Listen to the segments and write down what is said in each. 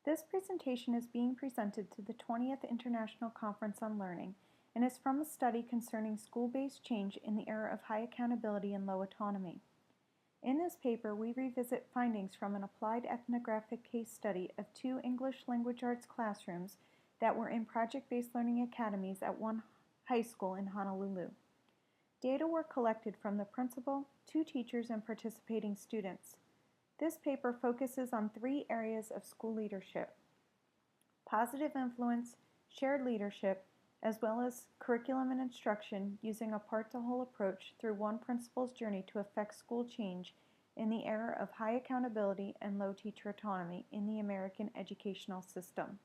This presentation is being presented to the 20th International Conference on Learning and is from a study concerning school-based change in the era of high accountability and low autonomy. In this paper, we revisit findings from an applied ethnographic case study of 2 English language arts classrooms that were in project-based learning academies at one high school in Honolulu. Data were collected from the principal, 2 teachers, and participating students. This paper focuses on 3 areas of school leadership: positive influence, shared leadership, as well as curriculum and instruction using a part-to-whole approach through one principal's journey to effect school change in the era of high accountability and low teacher autonomy in the American educational system.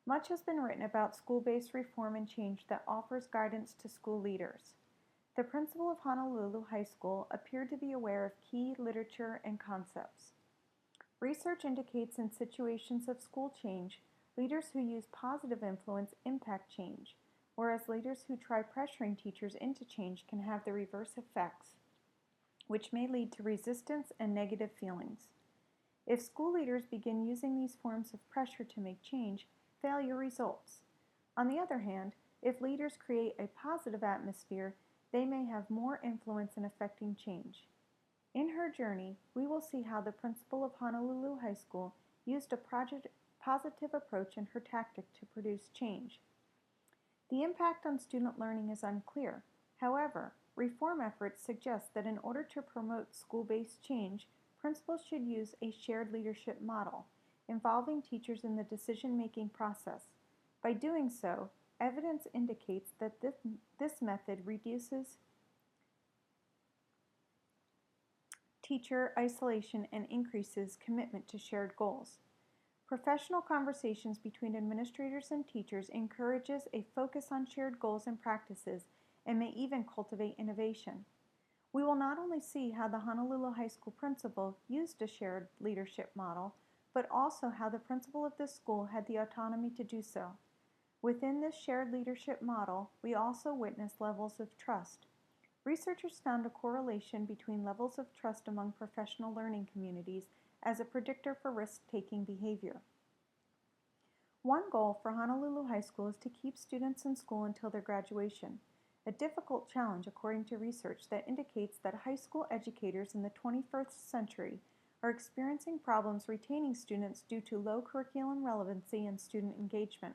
Much has been written about school-based reform and change that offers guidance to school leaders. The principal of Honolulu High School appeared to be aware of key literature and concepts. Research indicates in situations of school change, leaders who use positive influence impact change, whereas leaders who try pressuring teachers into change can have the reverse effects, which may lead to resistance and negative feelings. If school leaders begin using these forms of pressure to make change, failure results. On the other hand, if leaders create a positive atmosphere, they may have more influence in affecting change. In her journey, we will see how the principal of Honolulu High School used a positive approach in her tactic to produce change. The impact on student learning is unclear. However, reform efforts suggest that in order to promote school-based change, principals should use a shared leadership model, involving teachers in the decision-making process. By doing so, evidence indicates that this method reduces teacher isolation and increases commitment to shared goals. Professional conversations between administrators and teachers encourages a focus on shared goals and practices and may even cultivate innovation. We will not only see how the Honolulu High School principal used a shared leadership model, but also how the principal of this school had the autonomy to do so. Within this shared leadership model, we also witness levels of trust. Researchers found a correlation between levels of trust among professional learning communities as a predictor for risk-taking behavior. One goal for Honolulu High School is to keep students in school until their graduation, a difficult challenge according to research that indicates that high school educators in the 21st century are experiencing problems retaining students due to low curriculum relevancy and student engagement.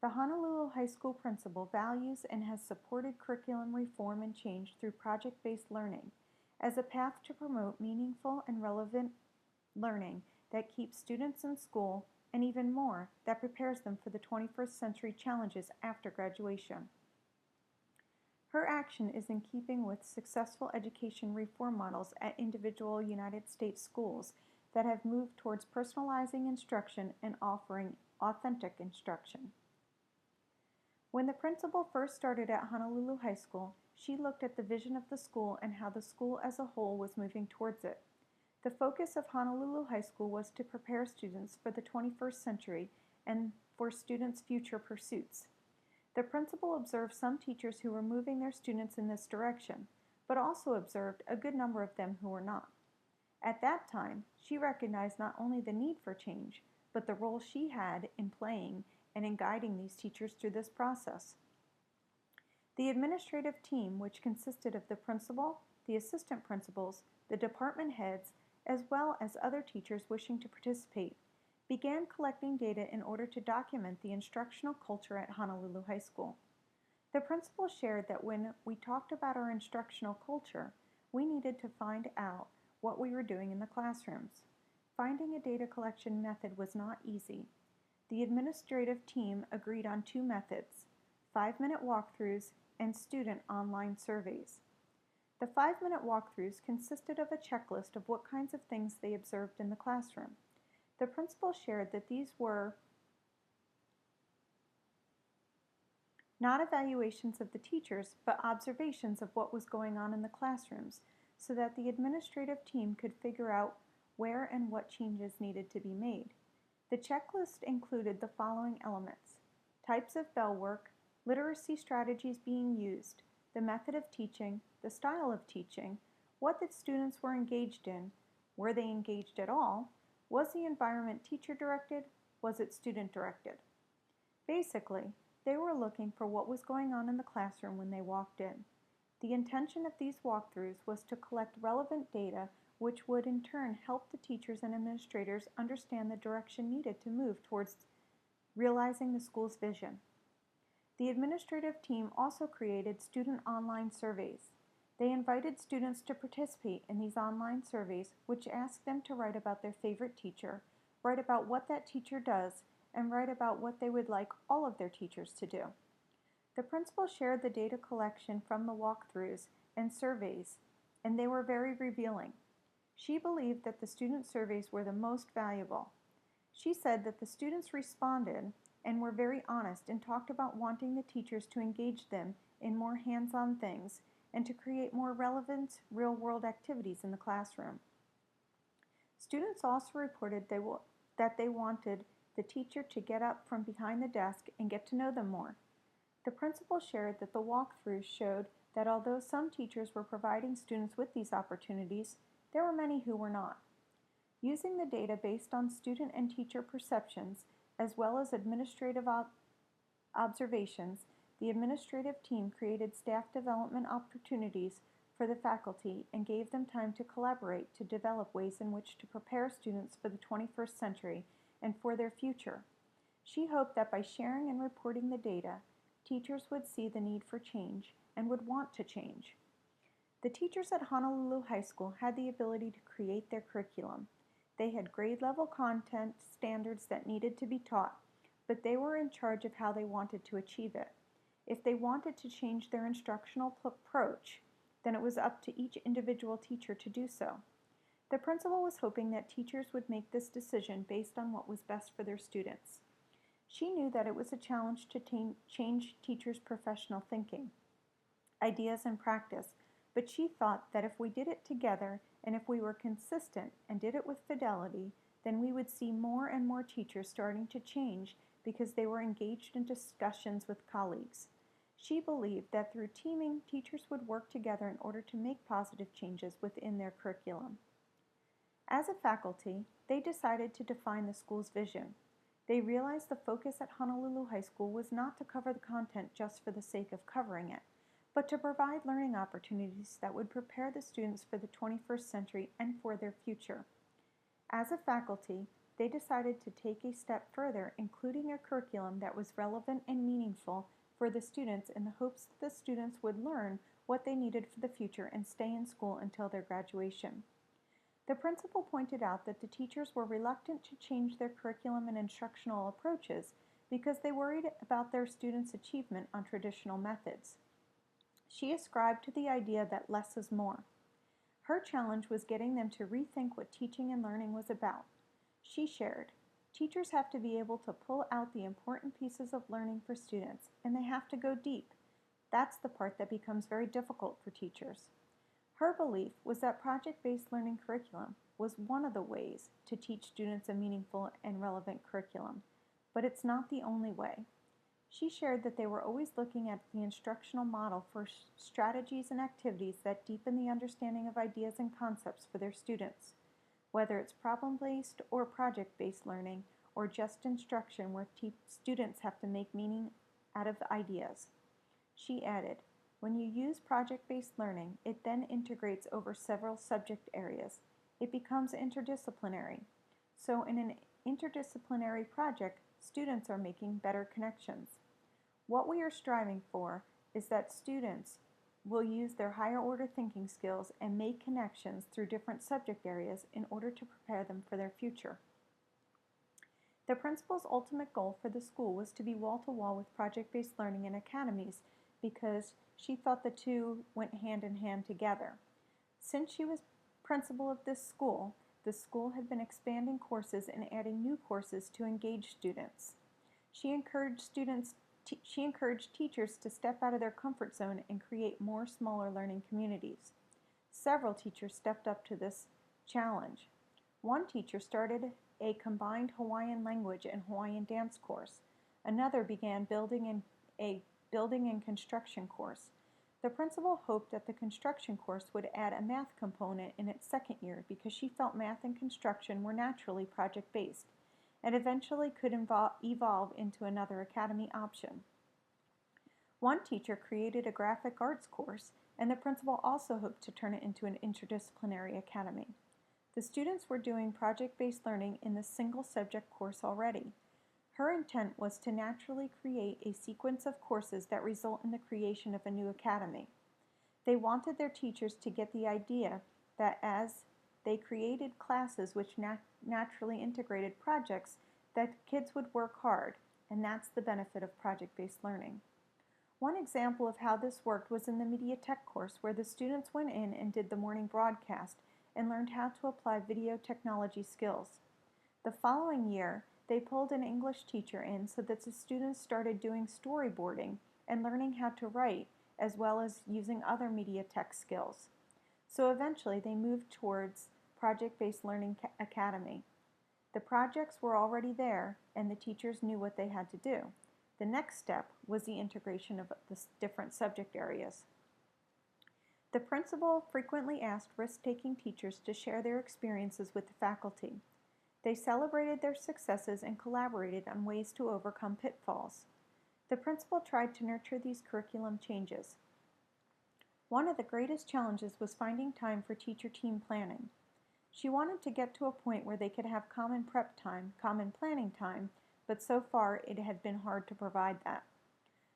The Honolulu High School principal values and has supported curriculum reform and change through project-based learning as a path to promote meaningful and relevant learning that keeps students in school and even more, that prepares them for the 21st century challenges after graduation. Her action is in keeping with successful education reform models at individual United States schools that have moved towards personalizing instruction and offering authentic instruction. When the principal first started at Honolulu High School, she looked at the vision of the school and how the school as a whole was moving towards it. The focus of Honolulu High School was to prepare students for the 21st century and for students' future pursuits. The principal observed some teachers who were moving their students in this direction, but also observed a good number of them who were not. At that time, she recognized not only the need for change, but the role she had in playing and in guiding these teachers through this process. The administrative team, which consisted of the principal, the assistant principals, the department heads, as well as other teachers wishing to participate, began collecting data in order to document the instructional culture at Honolulu High School. The principal shared that when we talked about our instructional culture, we needed to find out what we were doing in the classrooms. Finding a data collection method was not easy. The administrative team agreed on 2 methods: 5-minute walkthroughs and student online surveys. The 5-minute walkthroughs consisted of a checklist of what kinds of things they observed in the classroom. The principal shared that these were not evaluations of the teachers, but observations of what was going on in the classrooms, so that the administrative team could figure out where and what changes needed to be made. The checklist included the following elements: types of bell work, literacy strategies being used, the method of teaching, the style of teaching, what the students were engaged in, were they engaged at all, Was the environment teacher-directed? Was it student-directed? Basically, they were looking for what was going on in the classroom when they walked in. The intention of these walkthroughs was to collect relevant data which would in turn help the teachers and administrators understand the direction needed to move towards realizing the school's vision. The administrative team also created student online surveys. They invited students to participate in these online surveys, which asked them to write about their favorite teacher, write about what that teacher does, and write about what they would like all of their teachers to do. The principal shared the data collection from the walkthroughs and surveys, and they were very revealing. She believed that the student surveys were the most valuable. She said that the students responded and were very honest and talked about wanting the teachers to engage them in more hands-on things and to create more relevant real-world activities in the classroom. Students also reported that they wanted the teacher to get up from behind the desk and get to know them more. The principal shared that the walkthroughs showed that although some teachers were providing students with these opportunities, there were many who were not. Using the data based on student and teacher perceptions, as well as administrative observations, the administrative team created staff development opportunities for the faculty and gave them time to collaborate to develop ways in which to prepare students for the 21st century and for their future. She hoped that by sharing and reporting the data, teachers would see the need for change and would want to change. The teachers at Honolulu High School had the ability to create their curriculum. They had grade-level content standards that needed to be taught, but they were in charge of how they wanted to achieve it. If they wanted to change their instructional approach, then it was up to each individual teacher to do so. The principal was hoping that teachers would make this decision based on what was best for their students. She knew that it was a challenge to change teachers' professional thinking, ideas, and practice, but she thought that if we did it together and if we were consistent and did it with fidelity, then we would see more and more teachers starting to change because they were engaged in discussions with colleagues. She believed that through teaming, teachers would work together in order to make positive changes within their curriculum. As a faculty, they decided to define the school's vision. They realized the focus at Honolulu High School was not to cover the content just for the sake of covering it, but to provide learning opportunities that would prepare the students for the 21st century and for their future. As a faculty, they decided to take a step further, including a curriculum that was relevant and meaningful for the students in the hopes that the students would learn what they needed for the future and stay in school until their graduation. The principal pointed out that the teachers were reluctant to change their curriculum and instructional approaches because they worried about their students' achievement on traditional methods. She ascribed to the idea that less is more. Her challenge was getting them to rethink what teaching and learning was about. She shared, teachers have to be able to pull out the important pieces of learning for students, and they have to go deep. That's the part that becomes very difficult for teachers. Her belief was that project-based learning curriculum was one of the ways to teach students a meaningful and relevant curriculum, but it's not the only way. She shared that they were always looking at the instructional model for strategies and activities that deepen the understanding of ideas and concepts for their students, whether it's problem-based or project-based learning or just instruction where students have to make meaning out of the ideas. She added, when you use project-based learning, it then integrates over several subject areas. It becomes interdisciplinary. So in an interdisciplinary project, students are making better connections. What we are striving for is that students will use their higher order thinking skills and make connections through different subject areas in order to prepare them for their future. The principal's ultimate goal for the school was to be wall-to-wall with project-based learning and academies because she thought the two went hand in hand together. Since she was principal of this school, the school had been expanding courses and adding new courses to engage students. She encouraged teachers to step out of their comfort zone and create more smaller learning communities. Several teachers stepped up to this challenge. One teacher started a combined Hawaiian language and Hawaiian dance course. Another began building and construction course. The principal hoped that the construction course would add a math component in its second year because she felt math and construction were naturally project-based and eventually could evolve into another academy option. One teacher created a graphic arts course, and the principal also hoped to turn it into an interdisciplinary academy. The students were doing project-based learning in the single subject course already. Her intent was to naturally create a sequence of courses that result in the creation of a new academy. They wanted their teachers to get the idea that as they created classes which naturally integrated projects, that kids would work hard, and that's the benefit of project-based learning. One example of how this worked was in the Media Tech course, where the students went in and did the morning broadcast and learned how to apply video technology skills. The following year, they pulled an English teacher in so that the students started doing storyboarding and learning how to write, as well as using other media tech skills. So eventually they moved towards project-based learning academy. The projects were already there and the teachers knew what they had to do. The next step was the integration of the different subject areas. The principal frequently asked risk-taking teachers to share their experiences with the faculty. They celebrated their successes and collaborated on ways to overcome pitfalls. The principal tried to nurture these curriculum changes. One of the greatest challenges was finding time for teacher team planning. She wanted to get to a point where they could have common prep time, common planning time, but so far it had been hard to provide that.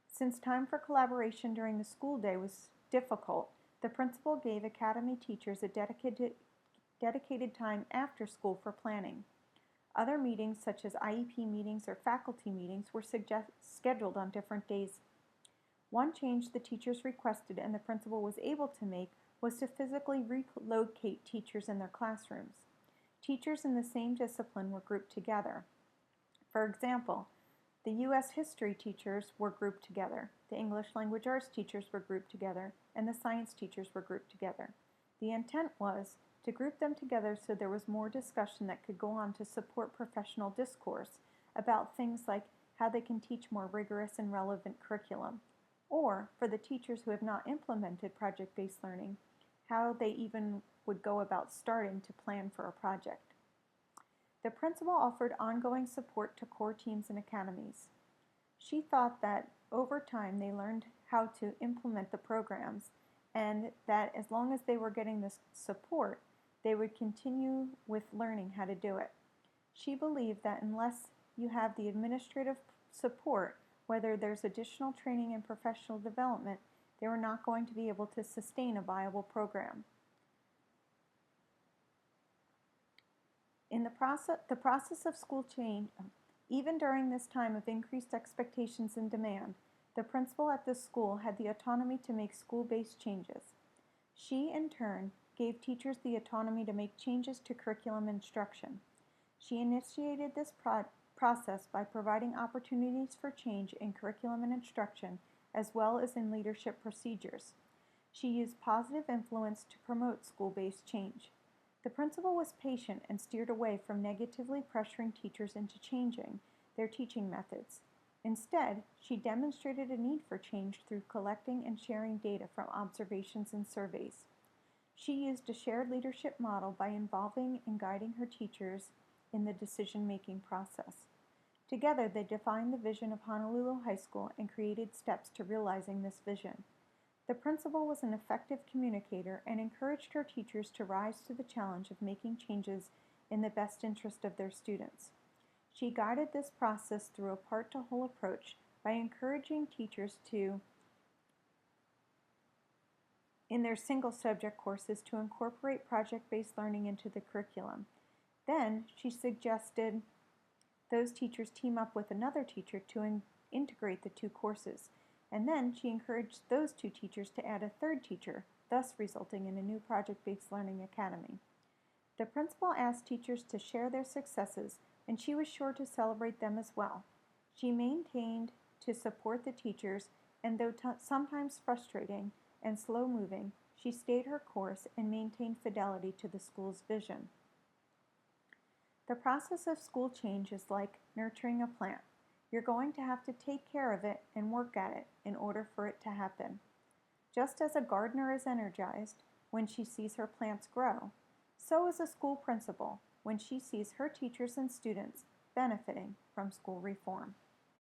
Since time for collaboration during the school day was difficult, the principal gave academy teachers a dedicated time after school for planning. Other meetings, such as IEP meetings or faculty meetings, were scheduled on different days. One change the teachers requested and the principal was able to make was to physically relocate teachers in their classrooms. Teachers in the same discipline were grouped together. For example, the U.S. history teachers were grouped together, the English language arts teachers were grouped together, and the science teachers were grouped together. The intent was to group them together so there was more discussion that could go on to support professional discourse about things like how they can teach more rigorous and relevant curriculum, or for the teachers who have not implemented project-based learning, how they even would go about starting to plan for a project. The principal offered ongoing support to core teams and academies. She thought that over time they learned how to implement the programs and that as long as they were getting this support, they would continue with learning how to do it. She believed that unless you have the administrative support, whether there's additional training and professional development, they were not going to be able to sustain a viable program. In the process of school change, even during this time of increased expectations and demand, the principal at this school had the autonomy to make school-based changes. She, in turn, gave teachers the autonomy to make changes to curriculum instruction. She initiated this process by providing opportunities for change in curriculum and instruction, as well as in leadership procedures. She used positive influence to promote school-based change. The principal was patient and steered away from negatively pressuring teachers into changing their teaching methods. Instead, she demonstrated a need for change through collecting and sharing data from observations and surveys. She used a shared leadership model by involving and guiding her teachers in the decision-making process. Together, they defined the vision of Honolulu High School and created steps to realizing this vision. The principal was an effective communicator and encouraged her teachers to rise to the challenge of making changes in the best interest of their students. She guided this process through a part-to-whole approach by encouraging teachers to, in their single subject courses, to incorporate project-based learning into the curriculum. Then she suggested those teachers team up with another teacher to integrate the two courses. And then she encouraged those two teachers to add a third teacher, thus resulting in a new project-based learning academy. The principal asked teachers to share their successes, and she was sure to celebrate them as well. She maintained to support the teachers, and though sometimes frustrating and slow-moving, she stayed her course and maintained fidelity to the school's vision. The process of school change is like nurturing a plant. You're going to have to take care of it and work at it in order for it to happen. Just as a gardener is energized when she sees her plants grow, so is a school principal when she sees her teachers and students benefiting from school reform.